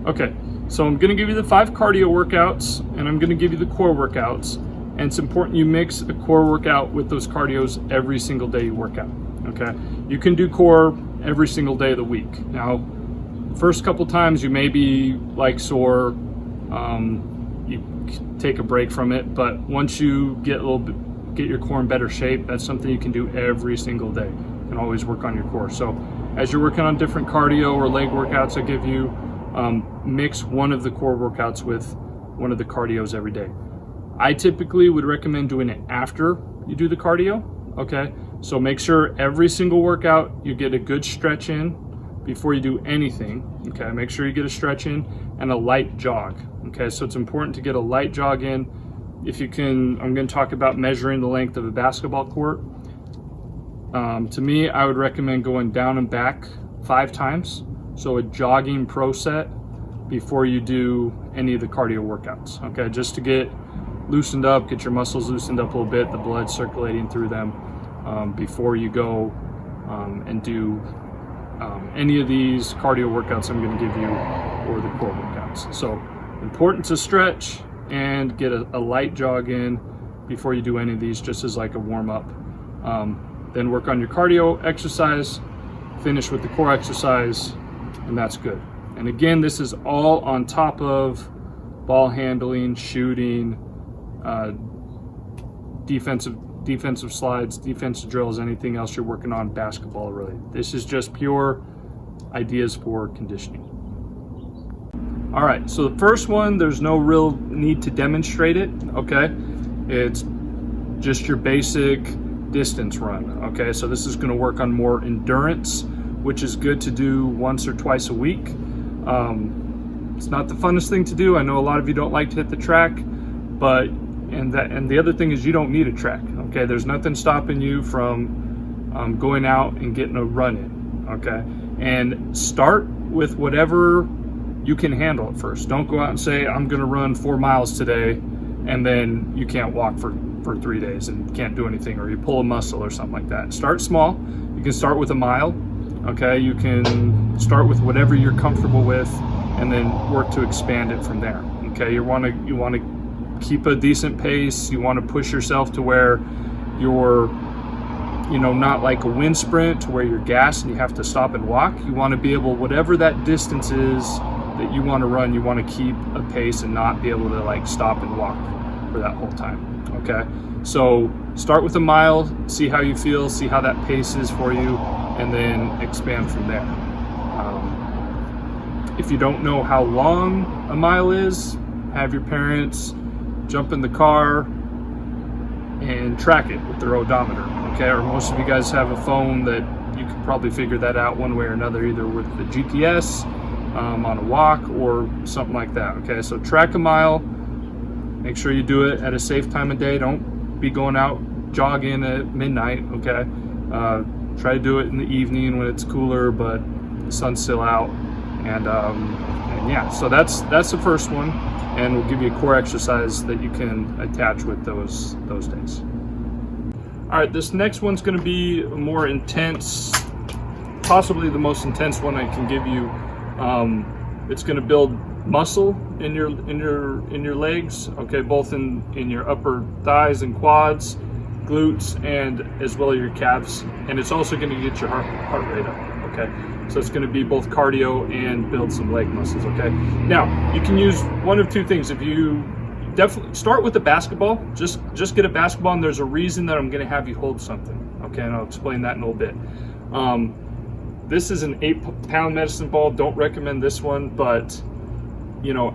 Okay, so I'm gonna give you the 5 cardio workouts and I'm gonna give you the core workouts. And it's important you mix a core workout with those cardios every single day you work out, okay? You can do core every single day of the week. Now, first couple times you may be like sore, you take a break from it, but once you get your core in better shape, that's something you can do every single day. You can always work on your core. So as you're working on different cardio or leg workouts I give you, mix one of the core workouts with one of the cardios every day. I typically would recommend doing it after you do the cardio, okay? So make sure every single workout you get a good stretch in before you do anything, okay? Make sure you get a stretch in and a light jog, okay? So it's important to get a light jog in. If you can, I'm gonna talk about measuring the length of a basketball court. To me, I would recommend going down and back 5 times. So a jogging pro set before you do any of the cardio workouts, okay? Just to get loosened up, get your muscles loosened up a little bit, the blood circulating through them before you go and do any of these cardio workouts I'm going to give you or the core workouts. So important to stretch and get a light jog in before you do any of these, just as like a warm up. Then work on your cardio exercise, finish with the core exercise, and that's good. And again, this is all on top of ball handling, shooting, defensive slides, defensive drills, anything else you're working on basketball related. This is just pure ideas for conditioning. All right, so the first one, there's no real need to demonstrate it, okay? It's just your basic distance run, okay? So this is gonna work on more endurance, which is good to do once or twice a week. It's not the funnest thing to do. I know a lot of you don't like to hit the track, but and the other thing is you don't need a track, okay? There's nothing stopping you from going out and getting a run in, okay? And start with whatever you can handle at first. Don't go out and say, I'm gonna run 4 miles today, and then you can't walk for 3 days and can't do anything, or you pull a muscle or something like that. Start small. You can start with a mile, okay? You can start with whatever you're comfortable with and then work to expand it from there, okay? You wanna keep a decent pace. You wanna push yourself to where you're, not like a wind sprint to where you're gassed and you have to stop and walk. You wanna be able, whatever that distance is that you wanna run, you wanna keep a pace and not be able to like stop and walk for that whole time, okay? So start with a mile, see how you feel, see how that pace is for you, and then expand from there. If you don't know how long a mile is, have your parents jump in the car and track it with their odometer, okay? Or most of you guys have a phone that you can probably figure that out one way or another, either with the GPS, on a walk or something like that, okay? So track a mile, make sure you do it at a safe time of day. Don't be going out jogging at midnight, okay? Try to do it in the evening when it's cooler, but the sun's still out. And yeah, so that's the first one, and we'll give you a core exercise that you can attach with those days. All right, this next one's going to be more intense, possibly the most intense one I can give you. It's going to build muscle in your legs, okay, both in your upper thighs and quads, glutes, and as well as your calves, and it's also going to get your heart rate up, okay? So it's going to be both cardio and build some leg muscles, okay? Now, you can use one of two things. If you definitely start with a basketball, just get a basketball, and there's a reason that I'm going to have you hold something, okay? And I'll explain that in a little bit. This is an 8-pound medicine ball. Don't recommend this one, but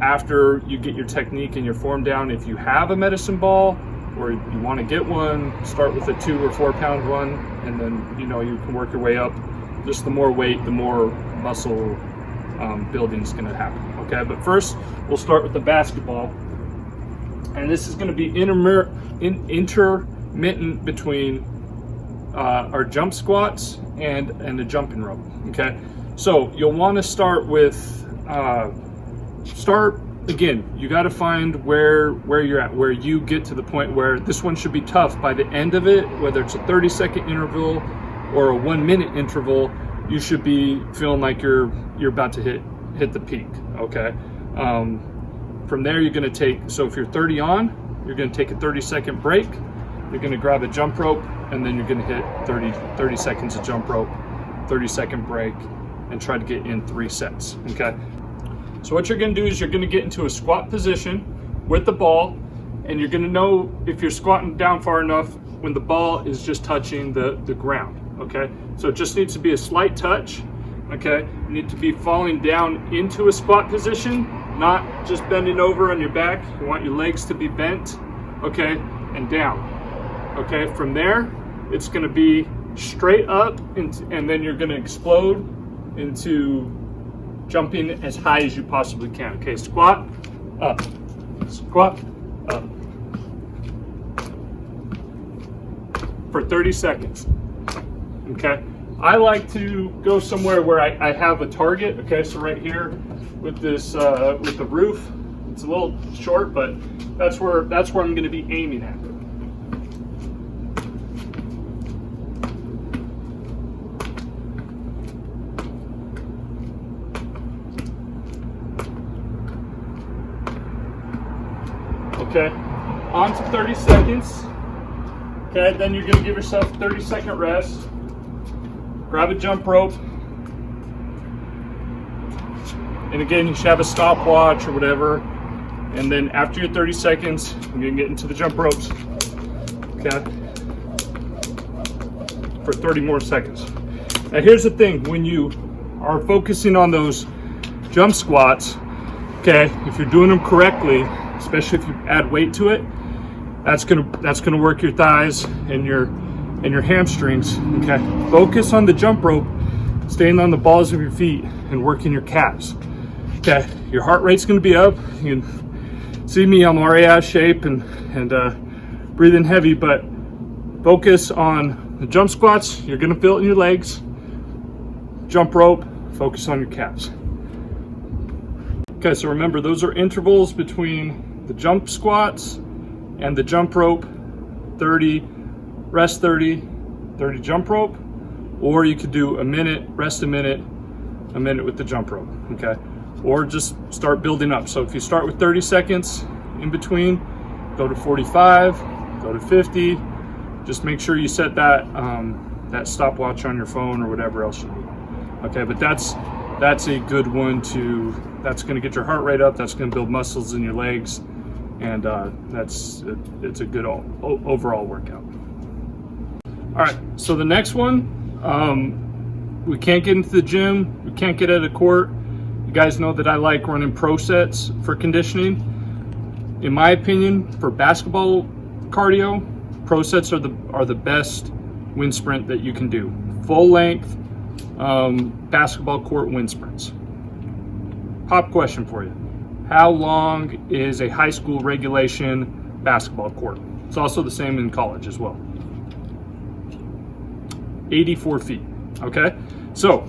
after you get your technique and your form down, if you have a medicine ball or you want to get one, start with a 2 or 4 pound one, and then you can work your way up. Just the more weight, the more muscle building is going to happen, okay? But first, we'll start with the basketball, and this is going to be intermittent between our jump squats and the jumping rope, okay? So you'll want to start with again, you got to find where you're at, where you get to the point where this one should be tough. By the end of it, whether it's a 30-second interval or a 1-minute interval, you should be feeling like you're about to hit the peak, okay? From there, you're gonna take, so if you're 30 on, you're gonna take a 30-second break, you're gonna grab a jump rope, and then you're gonna hit 30 seconds of jump rope, 30-second break, and try to get in 3 sets, okay? So what you're gonna do is you're gonna get into a squat position with the ball, and you're gonna know if you're squatting down far enough when the ball is just touching the ground, okay? So it just needs to be a slight touch, okay? You need to be falling down into a squat position, not just bending over on your back. You want your legs to be bent, okay, and down, okay? From there, it's gonna be straight up, and then you're gonna explode into jumping as high as you possibly can, okay? Squat, up, squat, up. For 30 seconds, okay? I like to go somewhere where I have a target, okay? So right here with this, with the roof, it's a little short, but that's where I'm gonna be aiming at. Okay, on to 30 seconds. Okay, then you're gonna give yourself a 30-second rest. Grab a jump rope. And again, you should have a stopwatch or whatever. And then after your 30 seconds, you're gonna get into the jump ropes. Okay, for 30 more seconds. Now here's the thing, when you are focusing on those jump squats, okay, if you're doing them correctly, especially if you add weight to it, that's gonna work your thighs and your hamstrings. Okay, focus on the jump rope, staying on the balls of your feet and working your calves. Okay, your heart rate's gonna be up. You can see me, I'm already out of shape and breathing heavy, but focus on the jump squats. You're gonna feel it in your legs. Jump rope, focus on your calves. Okay, so remember, those are intervals between the jump squats and the jump rope. 30, rest 30, 30 jump rope, or you could do a minute, rest a minute with the jump rope, okay? Or just start building up. So if you start with 30 seconds in between, go to 45, go to 50, just make sure you set that, that stopwatch on your phone or whatever else you need. Okay, but that's a good one that's gonna get your heart rate up, that's gonna build muscles in your legs, and it's a good overall workout. All right, so the next one, we can't get into the gym, we can't get at a court. You guys know that I like running pro sets for conditioning. In my opinion, for basketball cardio, pro sets are the best wind sprint that you can do. Full length basketball court wind sprints. Pop question for you. How long is a high school regulation basketball court? It's also the same in college as well. 84 feet, okay? So,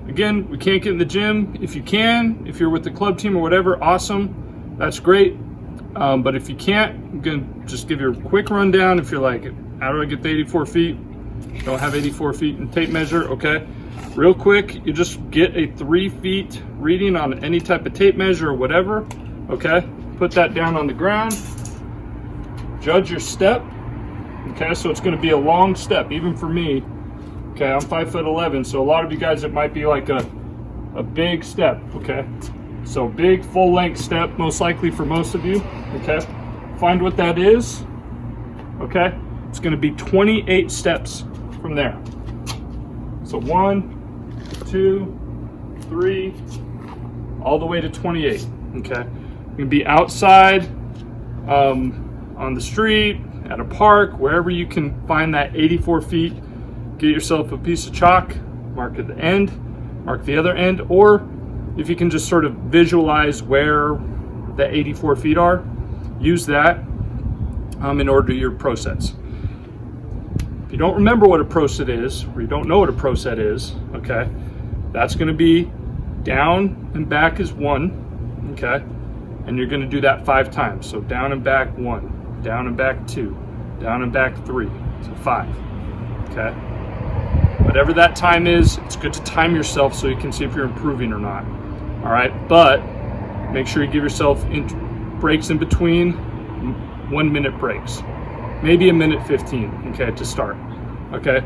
again, we can't get in the gym. If you can, if you're with the club team or whatever, awesome, that's great. But if you can't, I'm gonna just give you a quick rundown. If you're like, how do I get the 84 feet? Don't have 84 feet in tape measure, okay? Real quick, you just get a 3 feet reading on any type of tape measure or whatever, okay? Put that down on the ground. Judge your step, okay? So it's gonna be a long step, even for me. Okay, I'm 5'11", so a lot of you guys, it might be like a big step, okay? So big, full length step, most likely for most of you, okay? Find what that is, okay? It's gonna be 28 steps from there. So 1, 2, 3, all the way to 28, okay? You can be outside, on the street, at a park, wherever you can find that 84 feet. Get yourself a piece of chalk, mark at the end, mark the other end, or if you can just sort of visualize where the 84 feet are, use that in order to do your pro sets. If you don't remember what a pro set is, or you don't know what a pro set is, okay, that's gonna be down and back is 1, okay, and you're gonna do that 5 times. So down and back 1, down and back 2, down and back 3, so 5, okay? Whatever that time is, it's good to time yourself so you can see if you're improving or not. All right, but make sure you give yourself breaks in between, 1 minute breaks, maybe a minute 15, okay, to start. Okay,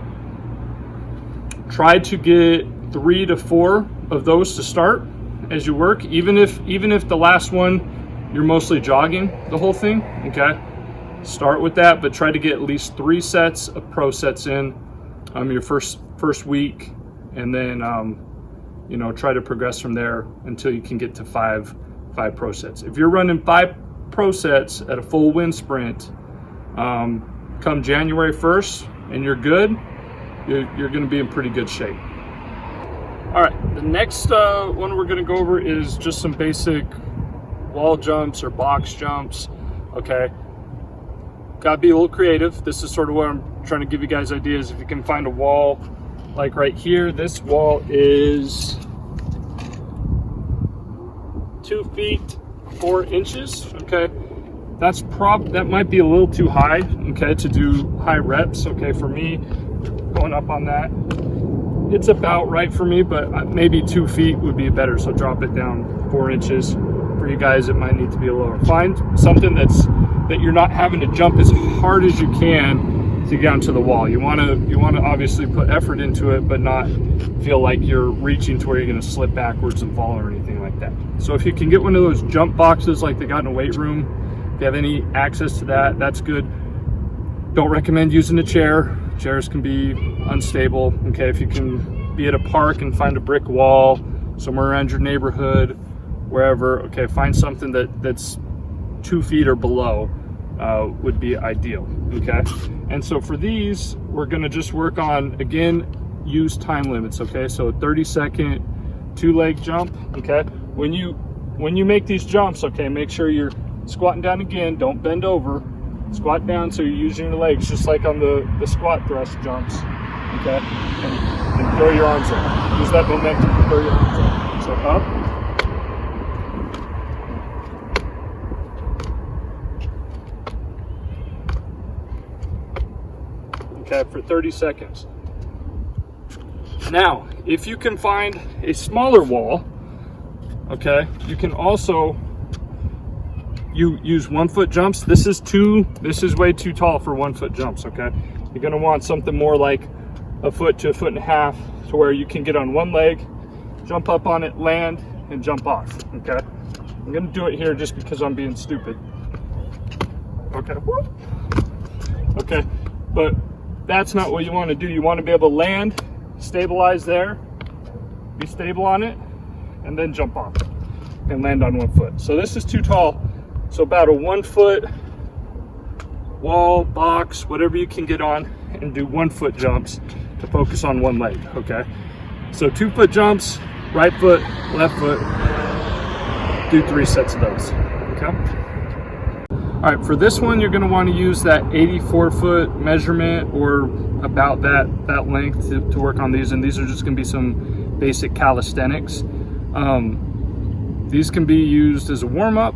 try to get 3 to 4 of those to start as you work, even if the last one you're mostly jogging the whole thing. Okay, start with that, but try to get at least 3 sets of pro sets in your first week, and then you know, try to progress from there until you can get to 5 pro sets. If you're running 5 pro sets at a full wind sprint come January 1st and you're good, you're going to be in pretty good shape. All right, the next one we're going to go over is just some basic wall jumps or box jumps. Okay, gotta be a little creative. This is sort of what I'm trying to give you guys ideas. If you can find a wall like right here, this wall is 2 feet 4 inches. Okay, that might be a little too high, okay, to do high reps. Okay, for me, going up on that, it's about right for me, but maybe 2 feet would be better. So drop it down 4 inches. For you guys, it might need to be a little lower. Find something that you're not having to jump as hard as you can to get onto the wall. You want to obviously put effort into it, but not feel like you're reaching to where you're going to slip backwards and fall or anything like that. So if you can get one of those jump boxes like they got in a weight room, if you have any access to that, that's good. Don't recommend using a chair. Chairs can be unstable. Okay, if you can be at a park and find a brick wall somewhere around your neighborhood, wherever, okay, find something that's 2 feet or below would be ideal. Okay, and so for these, we're going to just work on, again, use time limits. Okay, so 30-second 2-leg jump. Okay, when you make these jumps, okay, make sure you're squatting down again. Don't bend over. Squat down so you're using your legs, just like on the squat thrust jumps. Okay, and throw your arms up. Use that momentum to throw your arms up. So up. Okay, for 30 seconds. Now, if you can find a smaller wall, okay, you can also use 1-foot jumps. This is way too tall for 1-foot jumps. Okay, you're going to want something more like 1 foot to 1.5 feet, to where you can get on one leg, jump up on it, land, and jump off. Okay, I'm going to do it here just because I'm being stupid. Okay, okay, but that's not what you want to do. You want to be able to land, stabilize there, be stable on it, and then jump off and land on 1 foot. So this is too tall. So about a 1-foot wall, box, whatever you can get on, and do 1-foot jumps to focus on one leg. Okay, so 2-foot jumps, right foot, left foot, do 3 sets of those. Okay. All right, for this one, you're going to want to use that 84-foot measurement, or about that length to work on these. And these are just going to be some basic calisthenics. These can be used as a warm-up,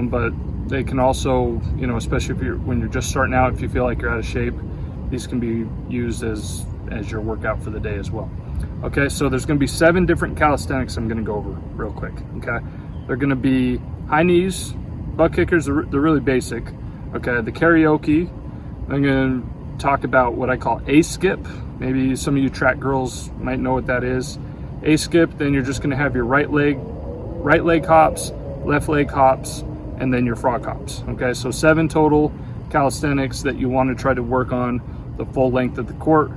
but they can also, you know, especially when you're just starting out, if you feel like you're out of shape, these can be used as your workout for the day as well. Okay, so there's going to be 7 different calisthenics I'm going to go over real quick. Okay, they're going to be high knees, butt kickers. They're really basic. Okay, the karaoke. I'm going to talk about what I call a skip. Maybe some of you track girls might know what that is. A skip. Then you're just going to have your right leg hops, left leg hops, and then your frog hops. Okay, so 7 total calisthenics that you want to try to work on the full length of the court,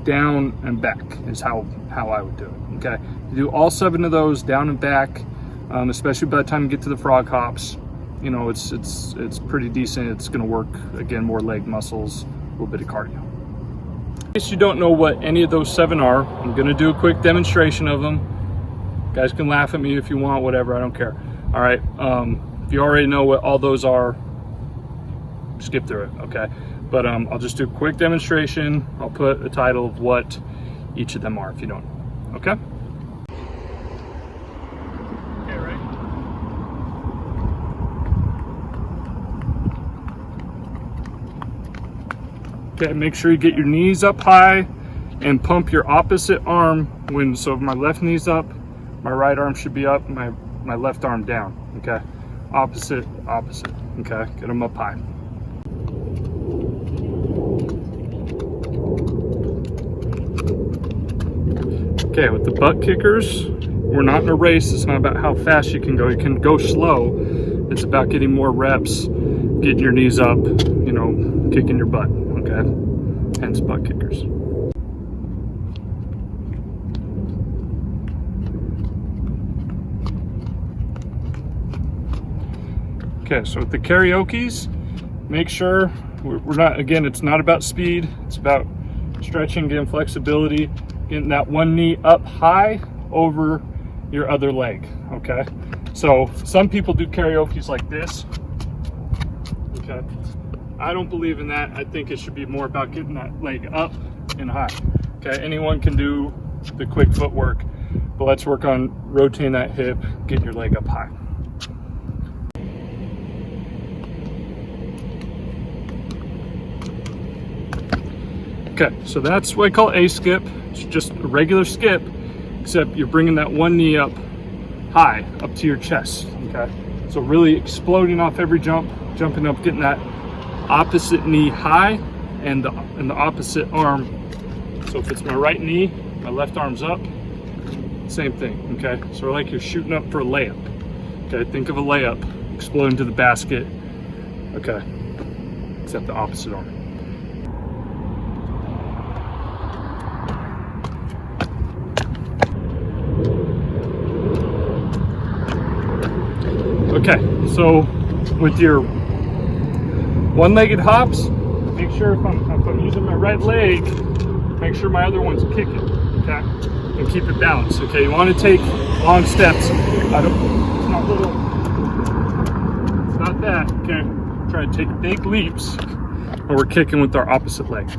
down and back is how I would do it. Okay, you do all 7 of those down and back, especially by the time you get to the frog hops. You know, it's pretty decent. It's going to work, again, more leg muscles, a little bit of cardio. In case you don't know what any of those 7 are, I'm going to do a quick demonstration of them. You guys can laugh at me if you want, whatever, I don't care. All right, if you already know what all those are, skip through it, okay? But I'll just do a quick demonstration. I'll put a title of what each of them are if you don't know, okay? Okay, ready? Okay, make sure you get your knees up high and pump your opposite arm so if my left knee's up, My right arm should be up, my left arm down, okay? Opposite, okay? Get them up high. Okay, with the butt kickers, we're not in a race. It's not about how fast you can go. You can go slow. It's about getting more reps, getting your knees up, you know, kicking your butt, okay? Hence butt kickers. Okay, so with the karaokes, make sure we're not, again, it's not about speed. It's about stretching, getting flexibility, getting that one knee up high over your other leg, okay? So some people do karaokes like this, okay? I don't believe in that. I think it should be more about getting that leg up and high, okay? Anyone can do the quick footwork, but let's work on rotating that hip, getting your leg up high. Okay, so that's what I call a skip. It's just a regular skip, except you're bringing that one knee up high, up to your chest, okay? So really exploding off every jump, jumping up, getting that opposite knee high and the opposite arm. So if it's my right knee, my left arm's up, same thing, okay? So like you're shooting up for a layup, okay? Think of a layup, exploding to the basket, okay? Except the opposite arm. Okay, so with your one-legged hops, make sure if I'm using my right leg, make sure my other one's kicking, okay? And keep it balanced, okay? You want to take long steps. It's not little, it's not that, okay? Try to take big leaps, and we're kicking with our opposite leg.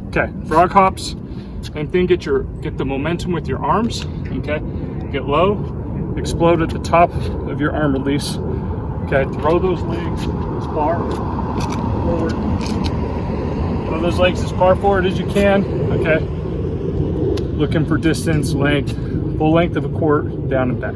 Okay, frog hops, same thing, get the momentum with your arms, okay? Get low, explode at the top of your arm release, okay? Throw those legs as far forward. Throw those legs as far forward as you can, okay? Looking for distance, length, full length of a court, down and back.